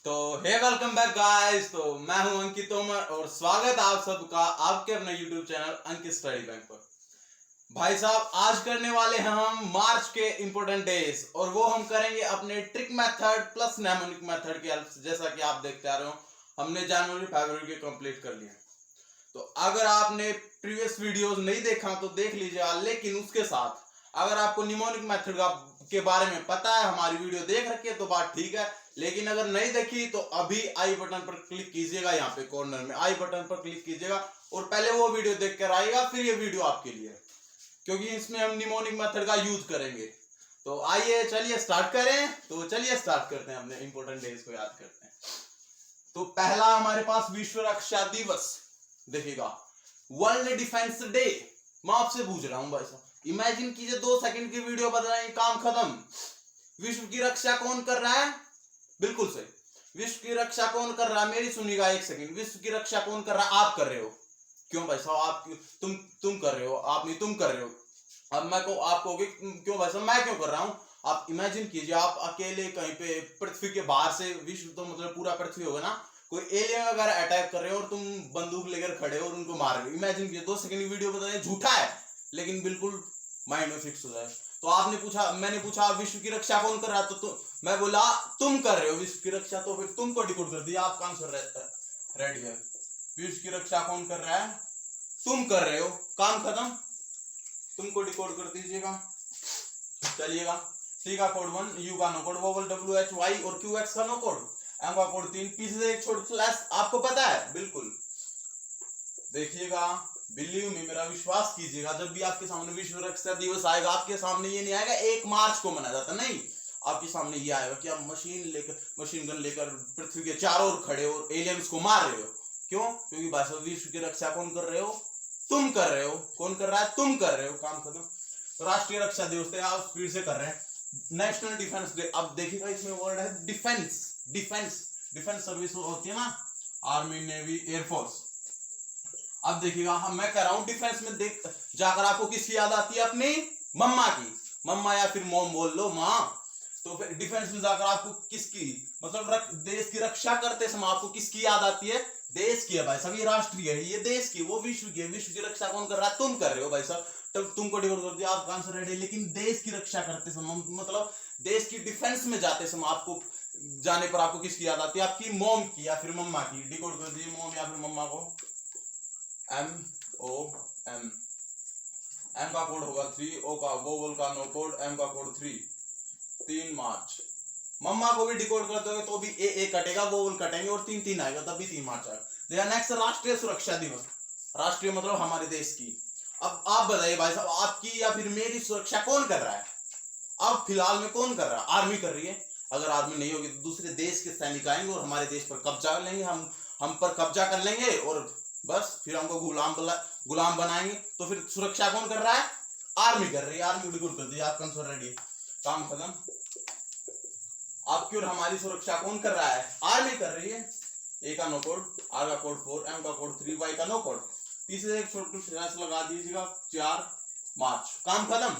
तो हे welcome back guys. तो मैं हूं अंकित तोमर और स्वागत है आप सबका आपके अपने YouTube चैनल अंकित स्टडी बैंक पर। भाई साहब, आज करने वाले हैं हम मार्च के इंपॉर्टेंट डेज और वो हम करेंगे अपने trick method plus mnemonic method की हेल्प से। जैसा कि आप देखते आ रहे हो, हमने जनवरी फरवरी के कंप्लीट कर लिए। तो अगर आपने प्रीवियस वीडियोस नहीं देखा तो देख लीजिएगा, लेकिन उसके साथ अगर आपको निमोनिक मेथड के बारे में पता है, हमारी वीडियो देख रखी है तो बात ठीक है, लेकिन अगर नहीं देखी तो अभी आई बटन पर क्लिक कीजिएगा, यहाँ पे कॉर्नर में आई बटन पर क्लिक कीजिएगा और पहले वो वीडियो देख कर आइएगा, फिर ये वीडियो आपके लिए, क्योंकि इसमें हम निमोनिक मेथड का यूज करेंगे। तो आइए चलिए स्टार्ट करें। तो चलिए स्टार्ट करते हैं, अपने इंपॉर्टेंट डेज को याद करते हैं। तो पहला हमारे पास विश्व रक्षा दिवस, देखिएगा वर्ल्ड डिफेंस डे। मैं आपसे पूछ रहा हूं भाई साहब, इमेजिन कीजिए 2 सेकंड की वीडियो बदल रही, काम खत्म। विश्व की रक्षा कौन कर रहा है? बिल्कुल सही, विश्व की रक्षा कौन कर रहा है? मेरी सुनिएगा एक सेकंड, विश्व की रक्षा कौन कर रहा है? आप कर रहे हो। क्यों भाई साहब? आप तुम कर रहे हो, आप नहीं तुम कर रहे हो। अब मैं को आप कहोगे क्यों भाई साहब मैं क्यों कर रहा हूं? आप इमेजिन कीजिए, आप अकेले कहीं पे पृथ्वी के बाहर से, विश्व तो मतलब पूरा पृथ्वी होगा ना, कोई एलियन वगैरह अटैक कर रहे हो और तुम बंदूक लेकर खड़े हो और उनको मार रहे हो। इमेजिन कीजिए, 2 सेकंड की वीडियो बताइए, झूठा है लेकिन बिल्कुल माइंड में फिक्स हो जाए। तो आपने पूछा, मैंने पूछा विश्व की रक्षा कौन कर रहा है, तो मैं बोला तुम कर रहे हो विश्व की रक्षा, तो फिर तुमको डिकोड कर दिया, आपका आंसर रहता है रेडी है। विश्व की रक्षा कौन कर रहा है? तुम कर रहे हो, काम खत्म, तुमको डिकोड कर दीजिएगा। चलिएगा, टी का कोड 1, यू का no code, vowel W H Y और क्यू एक्स का नो कोड, एम का कोड 3, पी से एक छोड़ स्लैश, आपको पता है बिल्कुल। देखिएगा, बिलीव मी, मेरा विश्वास कीजिएगा, जब भी आपके सामने विश्व रक्षा दिवस आएगा, आपके सामने ये नहीं आएगा 1 मार्च को मनाया जाता, नहीं, आपके सामने ये आएगा कि आप मशीन गन लेकर पृथ्वी के चारों ओर खड़े हो और एलियंस को मार रहे हो। क्यों? क्योंकि भाई साहब विश्व की रक्षा कौन कर रहे हो? तुम कर रहे हो। कौन कर रहा है? तुम कर रहे हो, काम खत्म। तो राष्ट्रीय रक्षा दिवस आप स्पीड से कर रहे हैं। नेशनल डिफेंस डे, अब देखिएगा इसमें वर्ड है डिफेंस। डिफेंस सर्विस होती है ना, आर्मी, नेवी, एयरफोर्स। अब देखिएगा, मैं कह रहा हूं डिफेंस में देख जाकर आपको किसकी याद आती है? अपनी मम्मा की। मम्मा या फिर मॉम बोल लो, माँ। तो फिर डिफेंस में जाकर आपको किसकी, मतलब देश की रक्षा करते समय आपको किसकी याद आती है? देश की है भाई साहब, ये राष्ट्रीय है, ये देश की, वो विश्व की है। विश्व की रक्षा कौन कर रहा है? तुम कर रहे हो भाई साहब, तब तुमको डिकोड कर दिया, आपका आंसर रेडी। लेकिन देश की रक्षा करते समय, मतलब देश की डिफेंस में जाते समय आपको जाने पर आपको किसकी याद आती है? आपकी मॉम की या फिर मम्मा की। डिकोड कर दीजिए मॉम या फिर मम्मा को। MOM, एम का कोड होगा 3, ओ का वोवल का नो कोड, एम का कोड 3 मार्च। मम्मा को भी डिकोड कर दोगे तो भी ए कटेगा, वोवल कटेंगे और 3 आएगा, तभी 3 मार्च आएगा। नेक्स्ट, राष्ट्रीय सुरक्षा दिवस। राष्ट्रीय मतलब हमारे देश की। अब आप बताइए भाई साहब, आपकी या फिर मेरी सुरक्षा कौन कर रहा है? अब फिलहाल में कौन कर रहा है? आर्मी कर रही है। अगर आर्मी नहीं होगी तो दूसरे देश के सैनिक आएंगे और हमारे देश पर कब्जा कर लेंगे, हम पर कब्जा कर लेंगे और बस फिर हमको गुलाम बनाएंगे। तो फिर सुरक्षा कौन कर रहा है? आर्मी कर रही है। आर्मी डिकोड कर दिया, आपका आंसर रेडी है, काम खत्म। आपकी और हमारी सुरक्षा कौन कर रहा है? आर्मी कर रही है। ए का नो कोड, आर का कोड 4, एम का कोड 3, वाई का नो कोड। तीसरे एक छोटे स्लैश लगा दीजिएगा, 4 मार्च, काम खत्म।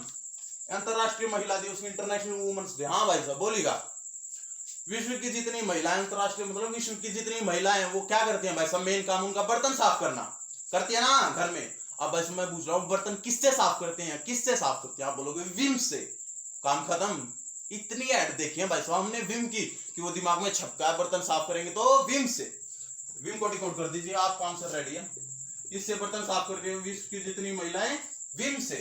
अंतरराष्ट्रीय महिला दिवस, इंटरनेशनल वुमेन्स डे। हाँ भाई साहब बोलिएगा। विश्व की जितनी महिलाएं, अंतरराष्ट्रीय मतलब विश्व की जितनी महिलाएं वो क्या करती हैं भाई साहब? मेन काम उनका बर्तन साफ करना, करती है ना घर में। अब वैसे मैं पूछ रहा हूँ, बर्तन किससे साफ करते हैं? किससे साफ करते हैं? आप बोलोगे विम से, काम खत्म। इतनी ऐड देखी है भाई साहब हमने विम की कि वो दिमाग में छपका है, बर्तन साफ करेंगे तो विम से। विम को डिकोड कर दीजिए, आपका आंसर रेडी है। इससे बर्तन साफ करके विश्व की जितनी महिलाएं, विम से।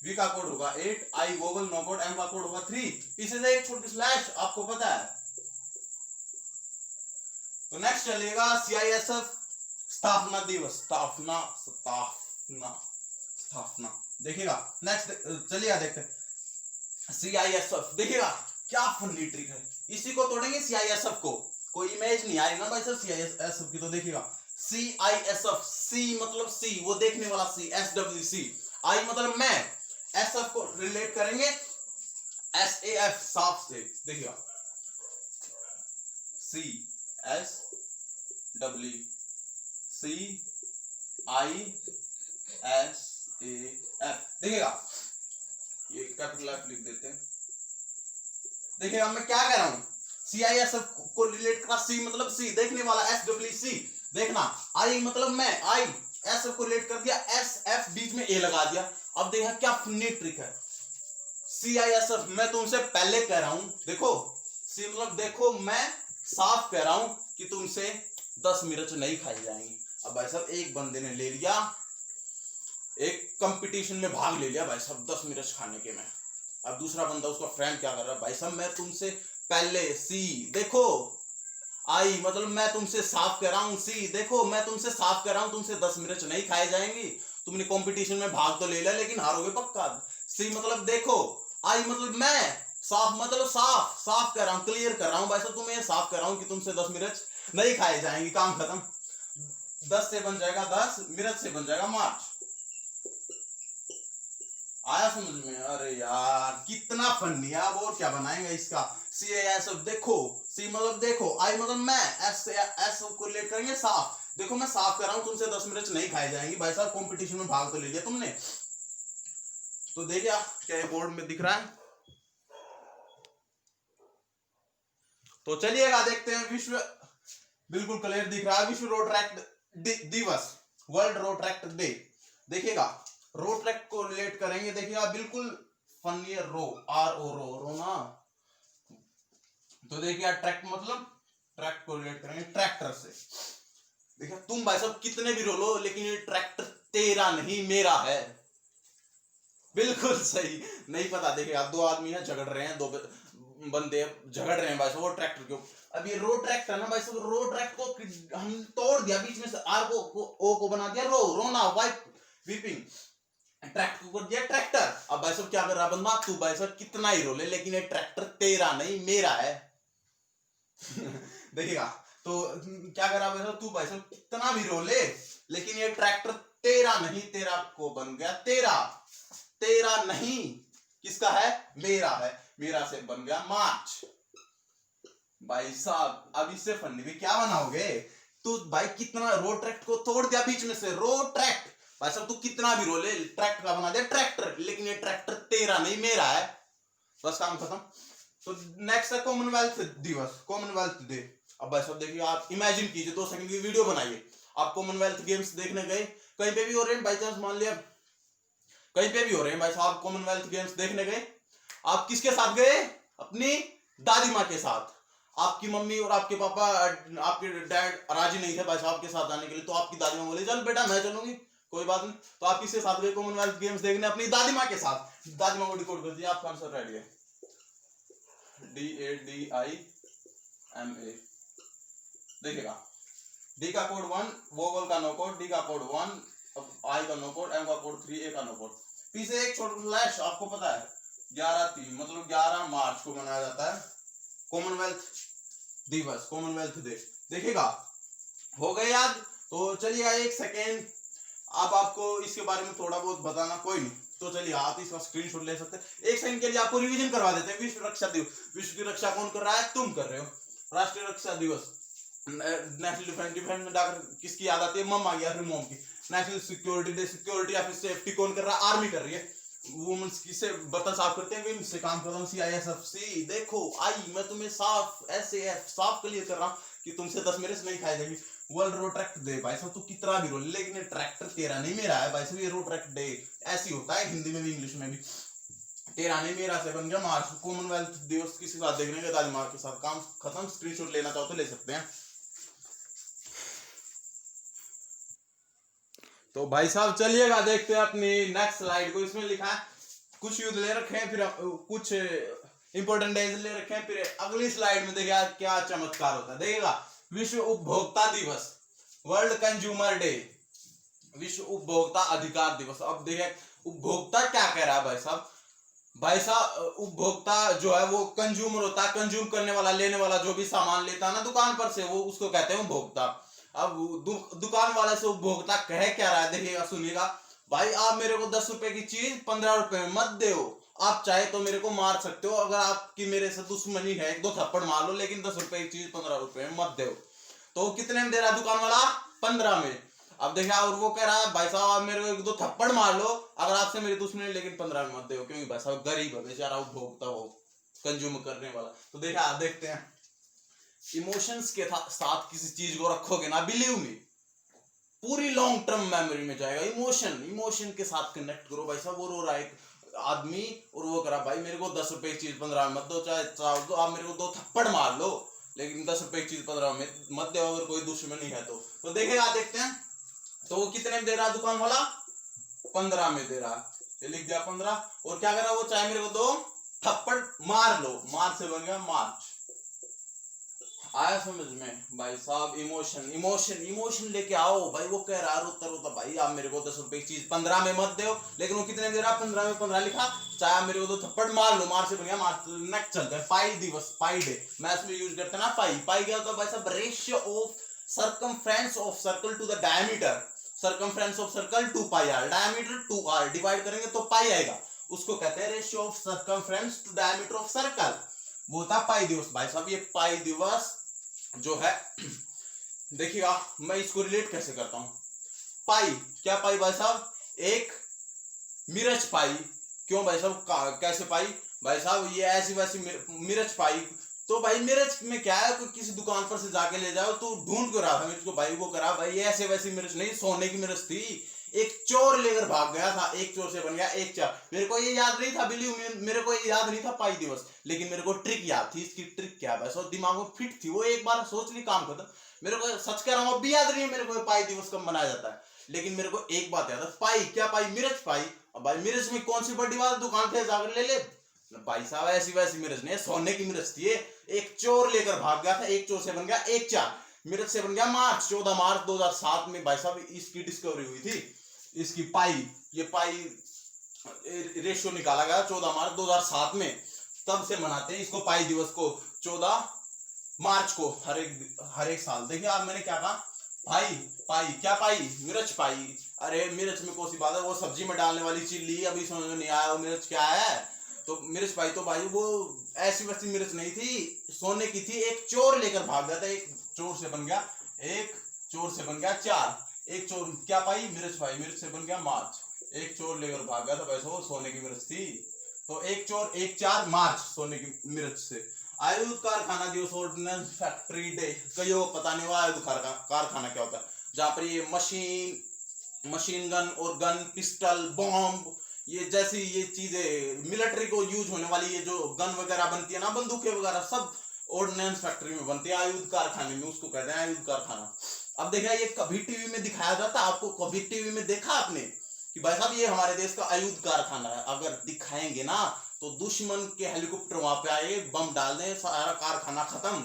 वी का कोड होगा 8, आई वोवल नो कोड, एम का कोड होगा 3, पीछे से एक छोटी स्लैश, आपको पता है। तो नेक्स्ट चलेगा CISF स्थापना दिवस। स्थापना देखिएगा। नेक्स्ट चलिएगा, देखते हैं CISF। देखिएगा क्या फनी ट्रिक है, इसी को तोड़ेंगे CISF को। कोई इमेज नहीं आ रही ना भाई सर CISF की, तो देखिएगा CISF, C मतलब सी, वो देखने वाला C, SWC, I मतलब मैं, SF को रिलेट करेंगे SAF, साफ से। देखिएगा CSWCISAF, देखिएगा ये कैपिटल F लिख देते हैं। देखिएगा मैं क्या कह रहा हूं, CISF को रिलेट करा, C मतलब सी देखने वाला, SWC देखना, I मतलब मैं, I SF को रिलेट कर दिया, SF बीच में A लगा दिया। अब देखा क्या फनी ट्रिक है। CISF मैं तुमसे पहले कह रहा हूं, देखो C मतलब देखो मैं साफ कह रहा हूं कि तुमसे 10 मिर्च नहीं खाई जाएंगी। अब भाई साहब एक बंदे ने ले लिया, एक कंपटीशन में भाग ले लिया भाई साहब 10 मिर्च खाने के में। अब दूसरा बंदा उसका फ्रेंड क्या कर रहा है, भाई साहब मैं तुमसे पहले, सी देखो, आई मतलब मैं तुमसे साफ कह रहा हूं, सी देखो मैं तुमसे साफ कह रहा हूं तुमसे 10 मिर्च नहीं खाए जाएंगी, तुमने कंपटीशन में भाग तो ले लिया लेकिन हारोगे पक्का। सी मतलब देखो, आई मतलब मैं, साफ मतलब साफ साफ कर रहा हूं, क्लियर कर रहा हूं भाई साहब तुम्हें साफ कर रहा हूं कि तुमसे 10 मिर्च नहीं खाए जाएंगी, काम खत्म। 10 से बन जाएगा 10, मिर्च से बन जाएगा मार्च। आया समझ में? अरे यार कितना फनी है। अब और क्या बनाएंगे इसका। CISF देखो, C मतलब देखो, I मतलब मैं, S को रिलेट करेंगे साफ, देखो मैं साफ कर रहा हूं तुमसे 10 मिर्च नहीं खाई जाएंगी। भाई साहब कंपटीशन में भाग तो ले लिया तुमने, तो देखिए क्या बोर्ड में दिख रहा है, तो चलिएगा देखते हैं। विश्व बिल्कुल क्लियर दिख रहा है, विश्व रोड ट्रैक दिवस, वर्ल्ड रोड ट्रैक डे। देखिएगा रोड ट्रैक को रिलेट करेंगे, देखिएगा बिल्कुल फनी है, रो रो ना, तो देखिए ट्रैक मतलब ट्रैक को रिलेट करेंगे ट्रैक्टर से। देखिए तुम भाई साहब कितने भी रोलो लेकिन ये ट्रैक्टर तेरा नहीं मेरा है। बिल्कुल सही, नहीं पता। देखिए आप दो आदमी है झगड़ रहे हैं, दो बंदे झगड़ रहे हैं भाई साहब वो ट्रैक्टर के। अब ये रोड ट्रैक्टर ना भाई साहब, रोड ट्रैक को हम तोड़ दिया बीच में से, आर को ओ को बना दिया रोना, वाइप वीपिंग, ट्रैक्टर को कर दिया ट्रैक्टर। अब भाई साहब क्या कर रहा बंदा, तू भाई साहब कितना ही रोले लेकिन ये ट्रैक्टर तेरा नहीं मेरा है। देखिएगा तो क्या करा भाई साहब, तू भाई साहब कितना भी रोले लेकिन ये ट्रैक्टर तेरा नहीं, तेरा को बन गया तेरा, तेरा नहीं किसका है, मेरा है, मेरा से बन गया मार्च। भाई साहब अब इससे फनी भी क्या बनाओगे, तू भाई कितना रोड ट्रैक्ट को तोड़ दिया बीच में से, रोड ट्रैक्ट भाई साहब तू कितना भी रोले ट्रैक्ट का बना दिया ट्रैक्टर, लेकिन ये ट्रैक्टर तेरा नहीं मेरा है, बस काम खत्म। तो नेक्स्ट है कॉमनवेल्थ दिवस, कॉमनवेल्थ डे। अब भाई साहब देखिए आप इमेजिन कीजिए, 2 सेकंड की वीडियो बनाइए, आप कॉमनवेल्थ गेम्स देखने गए, कहीं पे भी हो रहे हैं बाई चांस, मान लिया कहीं पे भी हो रहे हैं भाई साहब कॉमनवेल्थ गेम्स देखने गए, आप किसके साथ गए, अपनी दादी माँ के साथ। आपकी मम्मी और आपके पापा, आपके डैड राजी नहीं थे भाई साहब के साथ जाने के लिए, तो आपकी दादी माँ बोली चल बेटा मैं चलूंगी, कोई बात नहीं। तो आप किसके साथ गए कॉमनवेल्थ गेम्स देखने, अपनी दादी माँ के साथ। दादी माँ को डिकोड कर दिया, आपका आंसर रेडी है, DADIMA। देखिएगा डी का कोड 1, वोवल का नो कोड, डी का कोड 1, आई का नो कोड, एम का कोड 3, ए का नो कोड। पीछे एक छोटा फ्लैश, आपको पता है 11/3 मतलब 11 मार्च को मनाया जाता है कॉमनवेल्थ दिवस, कॉमनवेल्थ डे। देखिएगा हो गए याद, तो चलिए एक सेकेंड, अब आपको इसके बारे में थोड़ा बहुत बताना कोई नहीं, तो चलिए आप इसका स्क्रीनशॉट ले सकते हैं। एक सेकंड के लिए आपको रिवीजन करवा देते हैं। विश्व रक्षा दिवस, विश्व की रक्षा कौन कर रहा है, तुम कर रहे हो। राष्ट्रीय रक्षा दिवस, नेशनल डिफेंस में डाकर किसकी याद आती है, मम आ गया फिर मॉम की। नेशनल सिक्योरिटी डे, सिक्योरिटी या फिर सेफ्टी कौन कर रहा है, आर्मी कर रही है। वुमेन्स किससे बर्तन साफ करते हैं, विम से काम करता हूँ, CISF। सी देखो आई मैं तुम्हें साफ SAF साफ क्लियर कर रहा हूँ कि तुमसे 10 मिनट नहीं खाए जाएंगे। वर्ल्ड रोड ट्रैक्ट डे, भाई साहब तू कितना भी रोल लेकिन ये ट्रैक्टर तेरा नहीं मेरा है भाई साहब, ये रोड ट्रैक्ट डे ऐसी होता है हिंदी में भी इंग्लिश में भी, तेरा नहीं मेरा से बन गया मार्च। कॉमनवेल्थ दिवस किसी साथ देखने के, दादी माँ के साथ, काम खत्म। स्क्रीनशॉट लेना चाहो तो ले सकते हैं। तो भाई साहब चलिएगा देखते हैं अपनी नेक्स्ट स्लाइड को। इसमें लिखा है कुछ युद्ध ले रखे हैं, फिर कुछ इंपोर्टेंट डेज ले रखे हैं, फिर अगली स्लाइड में देखिएगा क्या चमत्कार होता है। देखिएगा विश्व उपभोक्ता दिवस, वर्ल्ड कंज्यूमर डे, विश्व उपभोक्ता अधिकार दिवस। अब देखिए उपभोक्ता क्या कह रहा है भाई साहब, भाई साहब उपभोक्ता जो है वो कंज्यूमर होता है, कंज्यूम करने वाला, लेने वाला, जो भी सामान लेता है ना दुकान पर से, वो उसको कहते हैं उपभोक्ता। अब दुकान वाले से उपभोक्ता कह क्या रहा है, देखिएगा सुनिएगा। भाई आप मेरे को 10 रुपए की चीज 15 रुपए में मत दो, आप चाहे तो मेरे को मार सकते हो, अगर आपकी मेरे से दुश्मनी है 1-2 थप्पड़ मार लो, लेकिन 10 रुपए की चीज 15 रुपए में मत दो। तो कितने में दे रहा है दुकान वाला, 15 में। अब देखा और वो कह रहा है भाई साहब आप मेरे को 1-2 थप्पड़ मार लो अगर आपसे मेरी दुश्मनी, लेकिन 15 में मत दो, क्योंकि भाई साहब गरीब है बेचारा उपभोक्ता, वो कंज्यूम करने वाला। तो देखा आप देखते हैं इमोशंस के साथ किसी चीज को रखोगे ना, बिलीव मी, पूरी लॉन्ग टर्म मेमोरी में जाएगा। इमोशन के साथ कनेक्ट करो। भाई साहब वो रो रहा है आदमी और वो करा, भाई मेरे को 10 रुपए की चीज 15 में मत दो, चाहे चाहो तो आप मेरे को 2 थप्पड़ मार लो, लेकिन 10 रुपए की चीज 15 में मत दो अगर कोई दुश्मनी है तो देखेगा, देखते हैं। तो वो कितने में दे रहा दुकान वाला? 15 में दे रहा। ये लिख दिया 15, और क्या करा वो, चाहे मेरे को 2 थप्पड़ मार लो, मार से बन गया मार्च। आया समझ में भाई साहब? इमोशन लेके आओ। भाई वो कह रहा रोता रोता, भाई आप मेरे को 10 रुपए की चीज 15 में मत दो, लेकिन वो कितने दे रहा? 15 में 15 लिखा, चाहे मेरे को 2 थप्पड़ मार लो, मार से बन गया मार्च। नेक्स्ट चलते हैं, पाई दिवस, पाई डे। मैथ्स में यूज करते हैं ना पाई। पाई क्या होता है भाई साहब? Ratio of circumference of circle to the diameter, circumference of circle 2 pi R, diameter 2r, divide करेंगे तो पाई आएगा। उसको कहते हैं ratio of circumference to diameter of circle, वो था पाई दिवस। भाई साहब ये पाई दिवस जो है, देखिएगा मैं इसको रिलेट कैसे करता हूं। पाई, क्या पाई भाई साहब? एक मिरच पाई। क्यों भाई साहब, कैसे पाई? भाई साहब ये ऐसी वैसी मिर्च पाई। तो भाई मिर्च में क्या है, कोई किसी दुकान पर से जाके ले जाओ तो ढूंढ कर रहा था मिर्च को, भाई वो करा, भाई ये ऐसे वैसी मिर्च नहीं, सोने की मिर्च थी। एक चोर लेकर भाग गया था, एक चोर से बन गया एक चार। मेरे को ये याद नहीं था, बिलीव मेरे को ये याद नहीं था पाई दिवस, लेकिन मेरे को ट्रिक याद थी। इसकी ट्रिक क्या है? सो दिमाग में फिट थी वो, एक बार सोच ली काम खत्म। मेरे को सच कह रहा हूँ अभी याद नहीं है मेरे को पाई दिवस कब मनाया जाता है, लेकिन मेरे को एक बात याद है। पाई, क्या पाई? मिर्च पाई। अब भाई मिर्च में कौन सी बड़ी बात, दुकान पे जाकर ले ले। भाई साहब ऐसी वैसी मिर्च नहीं, सोने की मिर्च थी। एक चोर लेकर भाग गया था, एक चोर से बन गया एक चार, मिर्च से बन गया मार्च, 14 मार्च 2007 में भाई साहब इसकी डिस्कवरी हुई थी। इसकी पाई, ये पाई रेशियो निकाला गया 14 मार्च 2007 में, तब से मनाते हैं इसको पाई दिवस को, 14 मार्च को हर एक साल। देखिए आप मैंने क्या कहा, भाई पाई, क्या पाई? मिर्च पाई। अरे मिर्च में कौन सी बात है, वो सब्जी में डालने वाली चिल्ली, अभी समझ में नहीं आया वो मिर्च क्या है। तो मिर्च पाई तो भाई वो ऐसी वैसी मिर्च नहीं थी, सोने की थी। एक चोर लेकर भाग गया था, एक चोर से बन गया एक, चोर से बन गया चार, एक चोर, क्या पाई? मिर्च पाई, मिर्च से बन गया मार्च। एक चोर लेकर भाग गया था, वैसे वो सोने की मिर्च थी। तो एक चोर एक चार मार्च, सोने की मिर्च से। आयुध कारखाना दिवस, ऑर्डिनेंस फैक्ट्री डे। कई को पता नहीं हुआ आयुध कारखाना क्या होता है, जहाँ पर ये मशीन गन और गन, पिस्टल, बॉम्ब, ये जैसी ये चीजें मिलिट्री को यूज होने वाली, ये जो गन वगैरह बनती है ना, बंदूकें वगैरह, सब ऑर्डिनेंस फैक्ट्री में बनती है, आयुध कारखाने में, उसको कहते हैं आयुध कारखाना। अब देखा, ये कभी टीवी में दिखाया जाता, आपको कभी टीवी में देखा आपने कि भाई साहब ये हमारे देश का आयुध कारखाना है? अगर दिखाएंगे ना तो दुश्मन के हेलीकॉप्टर वहां पे आए, बम डाल दें, सारा कारखाना खत्म।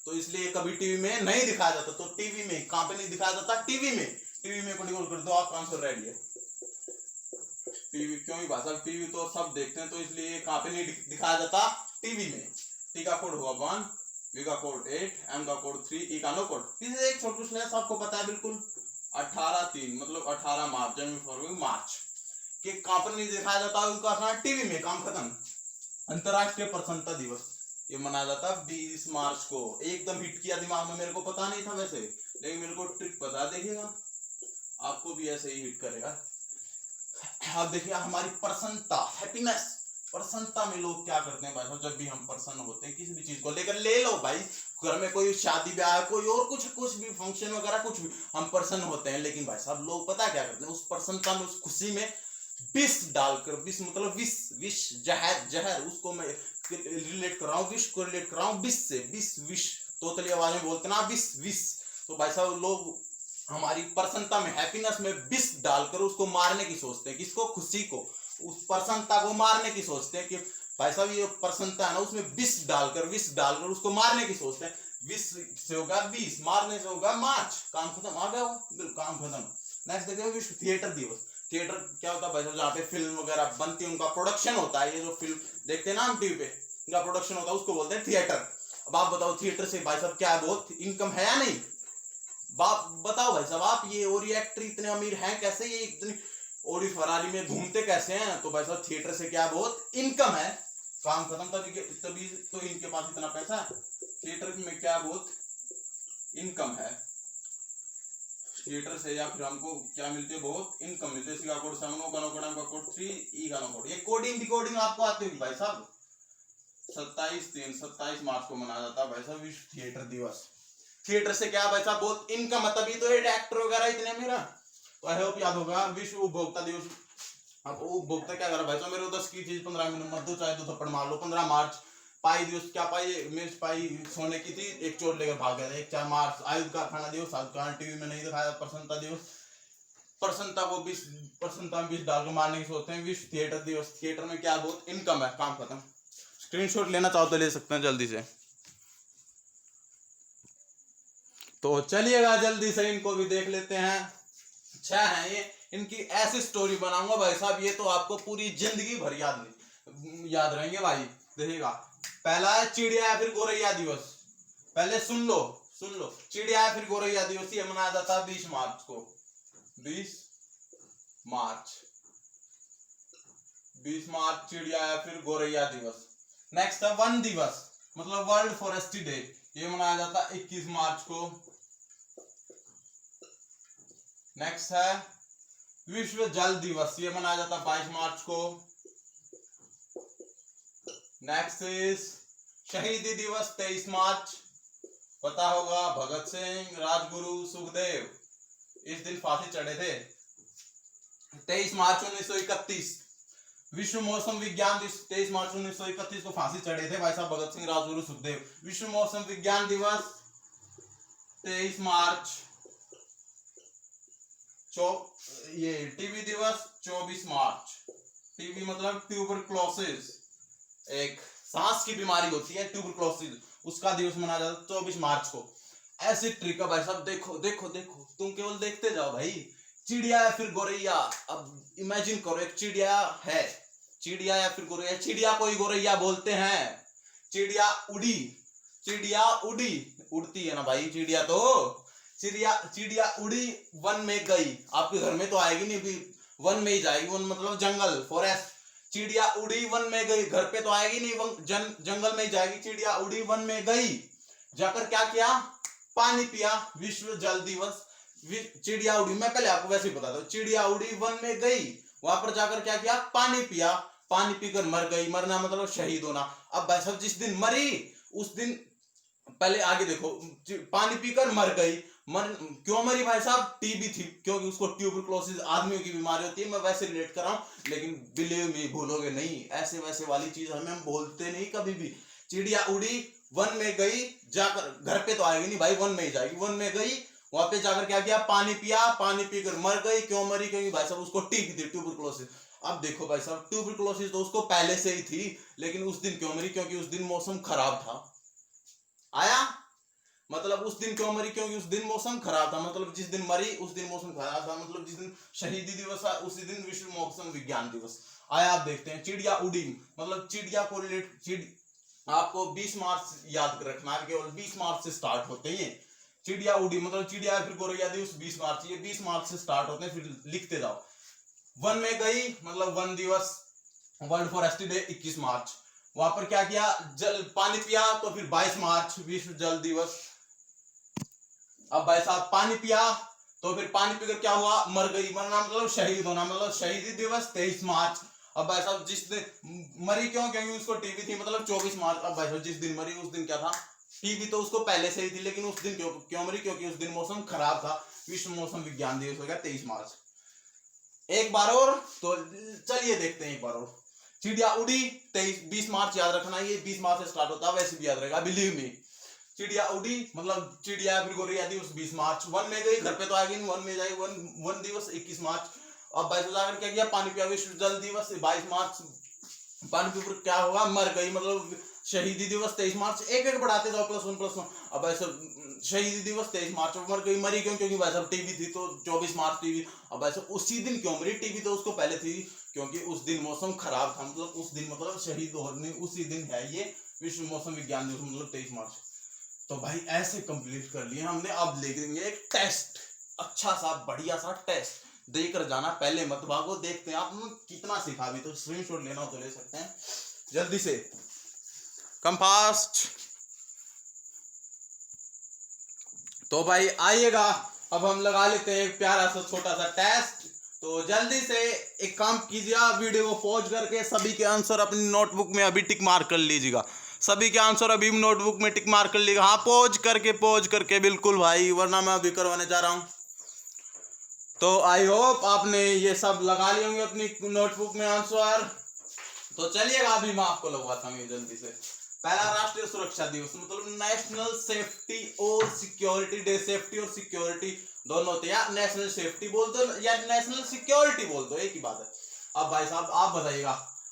तो इसलिए कभी टीवी में नहीं दिखाया जाता। तो टीवी में कहां पे नहीं दिखाया जाता? टीवी में को कर दो, आपका आंसर रेडी है। टीवी क्यों ही भाई साहब, टीवी तो सब देखते हैं, तो इसलिए कहां पे नहीं दिखाया जाता? टीवी में। टी का कोड हुआ 1, V का कोड 8, M का कोड 3, E का नो कोड। एक छोटा क्वेश्चन है, सबको पता है बिल्कुल, 18/3 मतलब 18 मार्च, जनवरी फरवरी मार्च के कहां पर नहीं दिखाया जाता उनका खाना? टीवी में, काम खत्म। अंतरराष्ट्रीय प्रसन्नता दिवस ये मनाया जाता 20 मार्च को। एकदम हिट किया दिमाग में, मेरे को पता नहीं था वैसे, लेकिन मेरे को ट्रिक पता, देखिएगा आपको भी ऐसे ही हिट करेगा। अब देखिए हमारी प्रसन्नता, हैप्पीनेस, प्रसन्नता में लोग क्या करते हैं भाई साहब, जब भी हम प्रसन्न होते हैं किसी भी चीज को लेकर, ले लो भाई, घर में कोई शादी ब्याह, कोई और कुछ भी फंक्शन वगैरह, कुछ भी हम प्रसन्न होते हैं, लेकिन भाई साहब लोग पता क्या करते हैं, उस प्रसन्नता में, उस खुशी में विष डालकर, विष मतलब विष, जहर, उसको मैं रिलेट कर रहा हूँ, विष को रिलेट कर रहा हूँ विष से, विष तोतली आवाज में बोलते ना, विष। तो भाई साहब लोग हमारी प्रसन्नता में, हैप्पीनेस में विष डालकर उसको मारने की सोचते हैं। किसको? खुशी को, उस प्रसन्नता को मारने की सोचते हैं कि भाई साहब ये प्रसन्नता है ना, उसमें विष डालकर उसको मारने की सोचते हैं। विष से होगा 20, मारने से होगा मार्च, काम खत्म, आ गया वो, काम खत्म। नेक्स्ट देखते हैं विश्व थिएटर दिवस। थिएटर क्या होता है भाई साहब? जहाँ पे फिल्म वगैरह बनती है, उनका प्रोडक्शन होता है। ये जो फिल्म देखते हैं ना हम टीवी पे, उनका प्रोडक्शन होता है, उसको बोलते हैं थिएटर। अब आप बताओ थिएटर से भाई साहब क्या बहुत इनकम है या नहीं? बाप बताओ भाई साहब आप, ये और ये एक्टर इतने अमीर हैं कैसे, ये इतनी ओडी फरारी में घूमते कैसे हैं? तो भाई साहब थिएटर से क्या बहुत इनकम है, काम खत्म। तभी तो इनके पास इतना पैसा है। थिएटर में क्या बहुत इनकम है, थिएटर से या फिर हमको क्या मिलती है? बहुत इनकम मिलती है। इसका कोड 7, का कोड 3, E का कोड। ये कोडिंग डिकोडिंग आपको आती होगी भाई साहब, 27 मार्च को मनाया जाता है भाई साहब विश्व थिएटर दिवस। थिएटर से क्या भाई साहब बहुत इनकम है, तभी तो ये एक्टर वगैरह इतने मेरा। तो आई होप याद होगा विश्व उपभोक्ता दिवस। अब उपभोक्ता क्या करा भाई साहब, मेरे को 10 की चीज 15 मिनट मत दो, चाहे 2 थप्पड़ मार लो। 15 मार्च पाई दिवस, क्या पाई, मिर्च पाई सोने की थी, एक चोर लेकर भाग गया था। 1 4 मार्च आयुध कारखाना दिवस, आयुध कारखाना टीवी में नहीं दिखाया। प्रसन्नता दिवस, प्रसन्नता को 20 प्रसन्नता में 20 डाल के मारने की सोचते हैं। विश्व थिएटर दिवस, थिएटर में क्या बहुत इनकम है। काम खत्म। स्क्रीनशॉट लेना चाहो तो ले सकते हैं जल्दी से। तो चलिएगा जल्दी से इनको भी देख लेते हैं। अच्छा है ये, इनकी ऐसी स्टोरी बनाऊंगा भाई साहब, ये तो आपको पूरी जिंदगी भर याद रहेंगे भाई। देखिएगा, पहला है चिड़िया या फिर गोरैया दिवस। पहले सुन लो, चिड़िया या फिर गोरैया दिवस ये मनाया जाता है 20 मार्च को। 20 मार्च चिड़िया या फिर गोरैया दिवस। नेक्स्ट है वन दिवस, मतलब वर्ल्ड फॉरेस्ट डे, ये मनाया जाता है 21 मार्च को। नेक्स्ट है विश्व जल दिवस, ये मनाया जाता है 22 मार्च को। नेक्स्ट इज शहीदी दिवस 23 मार्च, पता होगा भगत सिंह, राजगुरु, सुखदेव इस दिन फांसी चढ़े थे। 23 मार्च 1931 विश्व मौसम विज्ञान दिवस। 23 मार्च 1931 को फांसी चढ़े थे भाई साहब भगत सिंह, राजगुरु, सुखदेव। विश्व मौसम विज्ञान दिवस 23 मार्च। ये टीबी दिवस 24 मार्च। टीबी मतलब ट्यूबरक्लोसिस, एक सांस की बीमारी होती है ट्यूबरक्लोसिस, उसका दिवस मनाया जाता है 24 मार्च को। ऐसी ट्रिक है भाई साहब, देखो देखो देखो, तुम केवल देखते जाओ भाई। चिड़िया या फिर गोरैया, अब इमेजिन करो एक चिड़िया है, चिड़िया या फिर गोरैया, चिड़िया को ही गोरैया बोलते हैं। चिड़िया उड़ी, उड़ती है ना भाई चिड़िया, तो चिड़िया उड़ी वन में गई। आपके घर में तो आएगी नहीं, वन में ही जाएगी, वन मतलब जंगल, फॉरेस्ट। चिड़िया उड़ी वन में गई, घर पे तो आएगी नहीं, जंगल में ही जाएगी। चिड़िया उड़ी वन में गई, जाकर क्या किया, पानी पिया। विश्व जल दिवस। चिड़िया उड़ी, मैं पहले आपको वैसे ही बता दूं, चिड़िया उड़ी वन में गई, वहां पर जाकर क्या किया, पानी पिया। पानी पीकर मर गई, मरना मतलब शहीद होना। अब भाई साहब जिस दिन मरी उस दिन, पहले आगे देखो, पानी पीकर मर गई, क्यों मरी भाई साहब, टीबी थी, क्योंकि उसको ट्यूबरक्लोसिस आदमियों की बीमारी होती है। मैं वैसे रिलेट कर रहा हूं, लेकिन बिलीव मी, भूलोगे नहीं, ऐसे वैसे वाली चीज हम बोलते नहीं कभी भी। चिड़िया उड़ी वन में गई, जाकर घर पे तो आएगी नहीं भाई, वन में ही जाएगी। वन में गई, वहां पे जाकर क्या किया, पानी पिया, पानी पीकर मर गई। क्यों मरी, क्योंकि भाई साहब उसको टीबी थी, ट्यूबरक्लोसिस। अब देखो भाई साहब, ट्यूबरक्लोसिस तो उसको पहले से ही थी, लेकिन उस दिन क्यों मरी, क्योंकि उस दिन मौसम खराब था। आया मतलब, उस दिन क्यों मरी, क्योंकि उस दिन मौसम खराब था। मतलब जिस दिन मरी उस दिन मौसम खराब था, मतलब जिस दिन शहीदी दिवस था उसी दिन विश्व मौसम विज्ञान दिवस। आया आप देखते हैं, चिड़िया उड़ी मतलब चिड़िया को रिलेट, आपको 20 मार्च याद रखना है, केवल 20 मार्च से स्टार्ट होते हैं। चिड़िया उड़ी मतलब चिड़िया फिर गोरैया दिवस 20 मार्च, ये 20 मार्च से स्टार्ट होते हैं, फिर लिखते जाओ। वन में गई मतलब वन दिवस, वर्ल्ड फॉरेस्ट डे 21 मार्च, वहां पर क्या किया, जल पानी पिया, तो फिर 22 मार्च विश्व जल दिवस। अब भाई साहब पानी पिया, तो फिर पानी पीकर क्या हुआ, मर गई, मरना मतलब शहीद होना, मतलब शहीदी दिवस 23 मार्च। अब भाई साहब जिस दिन मरी, क्यों, क्योंकि उसको टीबी थी, मतलब 24 मार्च। अब भाई साहब जिस दिन मरी उस दिन क्या था, टीबी तो उसको पहले से ही थी, लेकिन उस दिन क्यों मरी, क्योंकि उस दिन मौसम खराब था। विश्व मौसम विज्ञान दिवस हो गया 23 मार्च। एक बार और, तो चलिए देखते हैं एक बार और। चिड़िया उड़ी 20 मार्च याद रखना, ये 20 मार्च से स्टार्ट होता है, वैसे भी याद रहेगा, बिलीव मी। चिड़िया उड़ी मतलब चिड़िया फिर गोरैया दिवस 20 मार्च। वन में गई, घर पे तो आएगी नहीं, वन में जाएगी, वन दिवस 21 मार्च। अब 22 जाकर क्या किया, पानी पिया, विश्व जल दिवस 22 मार्च। पानी पीकर क्या होगा, मर गई, मतलब शहीदी दिवस 23 मार्च। एक एक बढ़ाते जाओ, +1 अब ऐसा शहीदी दिवस 23 मार्च को मर गई, मरी क्यों, क्योंकि भाई साहब टीबी थी, तो 24 मार्च टीबी। अब ऐसा उसी दिन क्यों मरी, टीबी तो उसको पहले थी, क्योंकि उस दिन मौसम खराब था, मतलब उस दिन मतलब शहीद होने उसी दिन है ये विश्व मौसम विज्ञान दिवस, मतलब 23 मार्च। तो भाई ऐसे कंप्लीट कर लिए हमने। अब लेंगे एक टेस्ट, अच्छा सा बढ़िया सा टेस्ट, देकर जाना, पहले मत भागो। देखते हैं आप कितना सिखा, भी तो स्क्रीनशॉट लेना हो तो ले सकते हैं, जल्दी से कम फास्ट। तो भाई आइएगा, अब हम लगा लेते हैं एक प्यारा सा छोटा सा टेस्ट, तो जल्दी से एक काम कीजिए, आप वीडियो को पॉज करके सभी के आंसर अपनी नोटबुक में अभी टिक मार कर लीजिएगा। सभी के आंसर अभी नोटबुक में टिक मार कर लीजिएगा। हाँ, पॉज करके बिल्कुल भाई, वरना मैं अभी करवाने जा रहा हूँ। तो आई होप आपने ये सब लगा लिए होंगे अपनी नोटबुक में आंसर। तो चलिएगा अभी मैं आपको लगवाता हूँ जल्दी से। पहला राष्ट्रीय सुरक्षा दिवस मतलब नेशनल सेफ्टी और सिक्योरिटी डे। सेफ्टी और सिक्योरिटी दोनों होते हैं, या नेशनल सेफ्टी बोल दो या नेशनल सिक्योरिटी बोल दो, एक ही बात है। अब भाई साहब आप बताइएगा,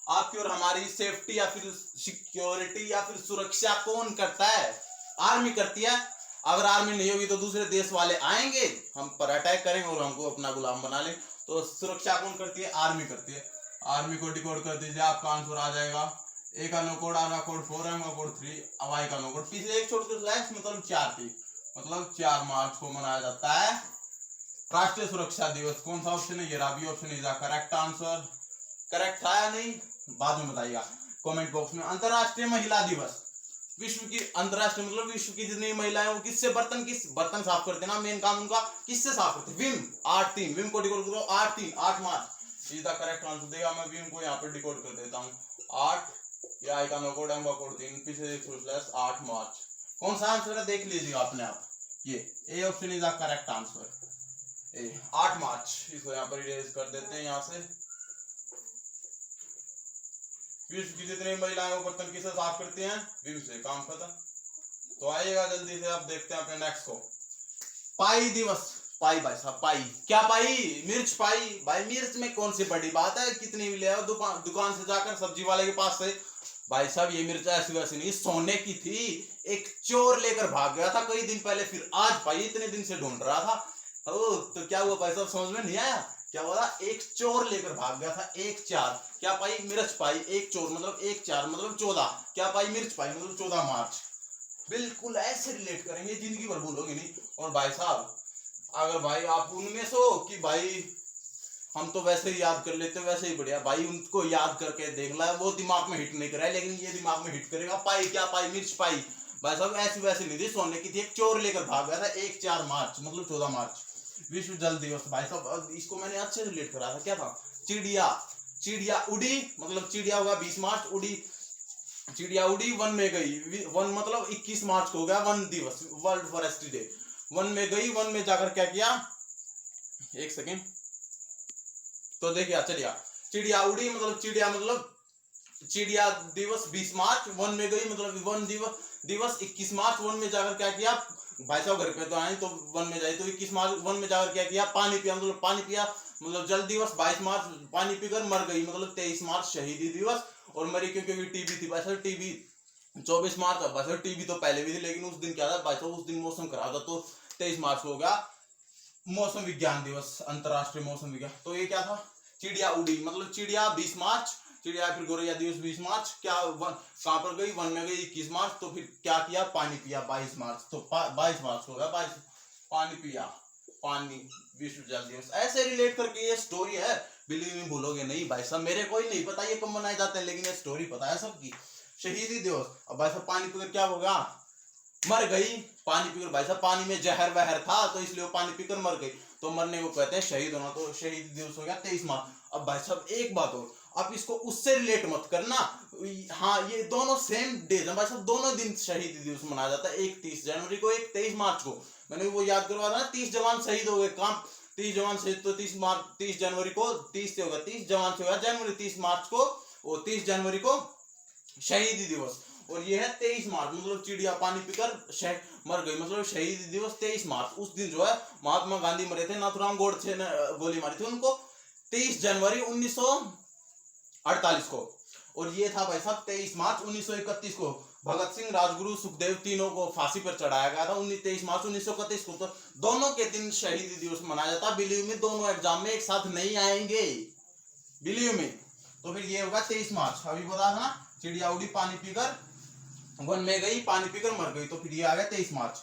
आपकी और हमारी सेफ्टी या फिर सिक्योरिटी या फिर सुरक्षा कौन करता है? आर्मी करती है। अगर आर्मी नहीं होगी तो दूसरे देश वाले आएंगे, हम पर अटैक करेंगे और हमको अपना गुलाम बना लेंगे। तो सुरक्षा कौन करती है? आर्मी करती है। आर्मी को डिकोड कर दीजिए, आपका आंसर आ जाएगा। ए का नो कोड, आर का कोड 4, एम का कोड 3, अब आई का नो कोड। पीछे एक छोड़ के मतलब 4 थी, मतलब 4 मार्च को मनाया जाता है राष्ट्रीय सुरक्षा दिवस। कौन सा ऑप्शन है? ये रहा B option is the correct answer. Correct था या नहीं बाद में बताइएगा कमेंट बॉक्स में। अंतरराष्ट्रीय महिला दिवस। विश्व की अंतरराष्ट्रीय मतलब विश्व की जितनी महिलाएं वो किससे बर्तन साफ करते हैं ना, मेन काम उनका किससे साफ करते हैं? विम। 8-3 विम को डिकोड करो। 8 मार्च इज द करेक्ट आंसर देगा। मैं विम को यहाँ पे डिकोड कर देता हूँ। 8, ये आई का नो कोड, एम का कोड 3, पीछे 8 मार्च। कौन सा आंसर है देख लीजिएगा अपने आप। ये A option is the correct answer. A 8 March, इसको यहाँ पर इरेज कर देते हैं यहाँ से। विश्व की जितनी महिलाएं वो बर्तन किससे साफ करती हैं? विम से। काम खत्म। तो आइएगा जल्दी से, अब देखते हैं अपने नेक्स्ट को। पाई दिवस। पाई भाई साहब, पाई क्या? पाई मिर्च पाई। भाई मिर्च में कौन सी बड़ी बात है, कितनी भी ले आओ दुकान से जाकर सब्जी वाले के पास से। भाई साहब ये मिर्च ऐसी वैसी नहीं, सोने की थी। एक चोर लेकर भाग गया था कई दिन पहले, फिर आज पाई इतने दिन से ढूंढ रहा था। ओ तो क्या हुआ भाई साहब, समझ में नहीं आया? क्या बोला? एक चोर लेकर भाग गया था। 1-4 क्या पाई? मिर्च पाई। एक चोर मतलब 1-4 मतलब 14। क्या पाई? मिर्च पाई मतलब 14 मार्च। बिल्कुल ऐसे रिलेट करेंगे, जिंदगी भर भूलोगे नहीं। और भाई साहब अगर भाई आप उनमें से हो कि भाई हम तो वैसे ही याद कर लेते, वैसे ही बढ़िया, भाई उनको याद करके देख ला, वो दिमाग में हिट नहीं करा है, लेकिन ये दिमाग में हिट करेगा। पाई क्या पाई? मिर्च पाई। भाई साहब ऐसी वैसी नहीं थी, सोने की थी। एक चोर लेकर भाग गया था। 1-4 मार्च मतलब 14 मार्च विश्व जल दिवस। भाई साहब इसको मैंने अच्छे से रिलेट करा था। क्या था? चिड़िया उड़ी मतलब चिड़िया होगा 20 मार्च, उड़ी चिड़िया उड़ी, वन में गई। वन मतलब 21 मार्च को हो गया वन दिवस, वर्ल्ड फॉरेस्ट डे। वन में गई, वन में जाकर क्या किया? एक सेकेंड। तो देखिए चलिए, चिड़िया उड़ी मतलब चिड़िया दिवस 20 मार्च, वन में गई मतलब वन दिवस 21 मार्च। वन में जाकर क्या किया? भाई साहब घर पे तो आए तो वन में जाए, तो 21 मार्च वन में जाकर क्या किया? पानी पिया मतलब पानी पिया मतलब जल दिवस। 22 मार्च पानी पीकर मर गई मतलब 23 मार्च शहीदी दिवस। और मरी क्योंकि टीबी थी। भाई साहब टीबी 24 मार्च। भाई साहब टीबी तो पहले भी थी, लेकिन उस दिन क्या था भाई साहब, उस दिन मौसम खराब था, तो 23 मार्च हो गया मौसम विज्ञान दिवस, अंतरराष्ट्रीय मौसम विज्ञान। तो ये क्या था? चिड़िया उड़ी मतलब चिड़िया 20 मार्च, चिड़िया फिर गोरैया दिवस 20 मार्च। क्या कहां पर गई? वन में गई 21 मार्च। तो फिर क्या किया? पानी पिया 22 मार्च। तो 22 मार्च हो गया 22 पानी पिया, पानी विश्व जल दिवस। ऐसे रिलेट करके ये स्टोरी है, बिलीव में भूलोगे नहीं। भाई साहब मेरे को ही नहीं पता ये कब मनाए जाते हैं, लेकिन ये स्टोरी पता है सबकी। शहीदी दिवस। अब भाई साहब पानी पीकर क्या होगा? मर गई। पानी पीकर भाई साहब पानी में जहर वहर था, तो इसलिए वो पानी पीकर मर गई, तो मरने को कहते हैं शहीद होना। तो शहीद दिवस हो गया 23 मार्च। अब भाई साहब एक बात और, आप इसको उससे रिलेट मत करना। हाँ ये दोनों सेम डेज है भाई साहब, दोनों दिन शहीद दिवस मनाया जाता है। एक 30 जनवरी को, एक 23 मार्च को। मैंने वो याद करवा था ना, 30 जवान शहीद हो गए। काम 30 जवान शहीद, तो 30 जनवरी को 30 से होगा, 30 जवान से होगा जनवरी, 30 मार्च को और 30 जनवरी को शहीदी दिवस। और ये है 23 मार्च मतलब चिड़िया पानी पीकर मर गई मतलब शहीद दिवस 23 मार्च। उस दिन जो है महात्मा गांधी मरे थे, नाथुराम गोडसे ने गोली मारी थी उनको 23 जनवरी 1948 को। और ये था भाई साहब 23 मार्च 1931 को भगत सिंह, राजगुरु, सुखदेव तीनों को फांसी पर चढ़ाया गया था 23 मार्च 1931 को। तो दोनों के दिन शहीदी दिवस मनाया जाता है। बिलीव में दोनों एग्जाम में एक साथ नहीं आएंगे, बिलीव में। तो फिर ये होगा 23 मार्च। अभी बता था ना, चिड़िया उड़ी पानी पीकर वन में गई, पानी पीकर मर गई, तो फिर ये आ गया 23 मार्च।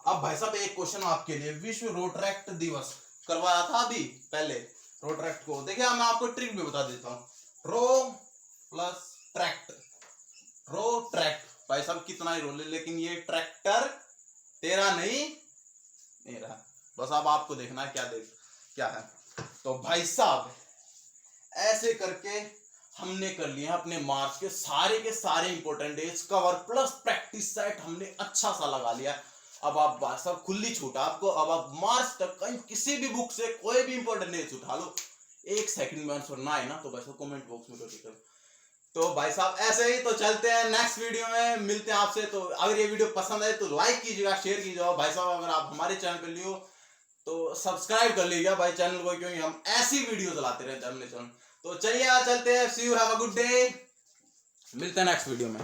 अब भाई साहब एक क्वेश्चन आपके लिए, विश्व रोटरैक्ट दिवस करवाया था अभी पहले। रोटरैक्ट को देखिए मैं आपको ट्रिक भी बता देता हूँ। रो प्लस ट्रैक्ट, रो ट्रैक्ट। भाई साहब कितना ही रोले, लेकिन ये ट्रैक्टर तेरा नहीं मेरा। बस अब आपको देखना है क्या है। तो भाई साहब ऐसे करके हमने कर लिया अपने मार्च के सारे important days cover plus practice set हमने अच्छा सा लगा लिया। अब आप सब खुली छूट आपको, अब आप मार्च तक कहीं किसी भी बुक से कोई भी इंपॉर्टेंट डेज उठा लो, 1 सेकंड में आंसर ना है ना तो वैसे कमेंट बॉक्स में कर। तो भाई साहब ऐसे ही तो चलते हैं, नेक्स्ट वीडियो में मिलते हैं आपसे। तो अगर ये वीडियो पसंद आए तो लाइक कीजिएगा, शेयर कीजिएगा। भाई साहब अगर आप हमारे चैनल पे लिए हो तो सब्सक्राइब कर लीजिएगा भाई चैनल को, क्योंकि हम ऐसी वीडियो चलाते रहते हैं अपने चैनल। तो चलिए चलते हैं, see you, have a good day, मिलते हैं नेक्स्ट वीडियो में।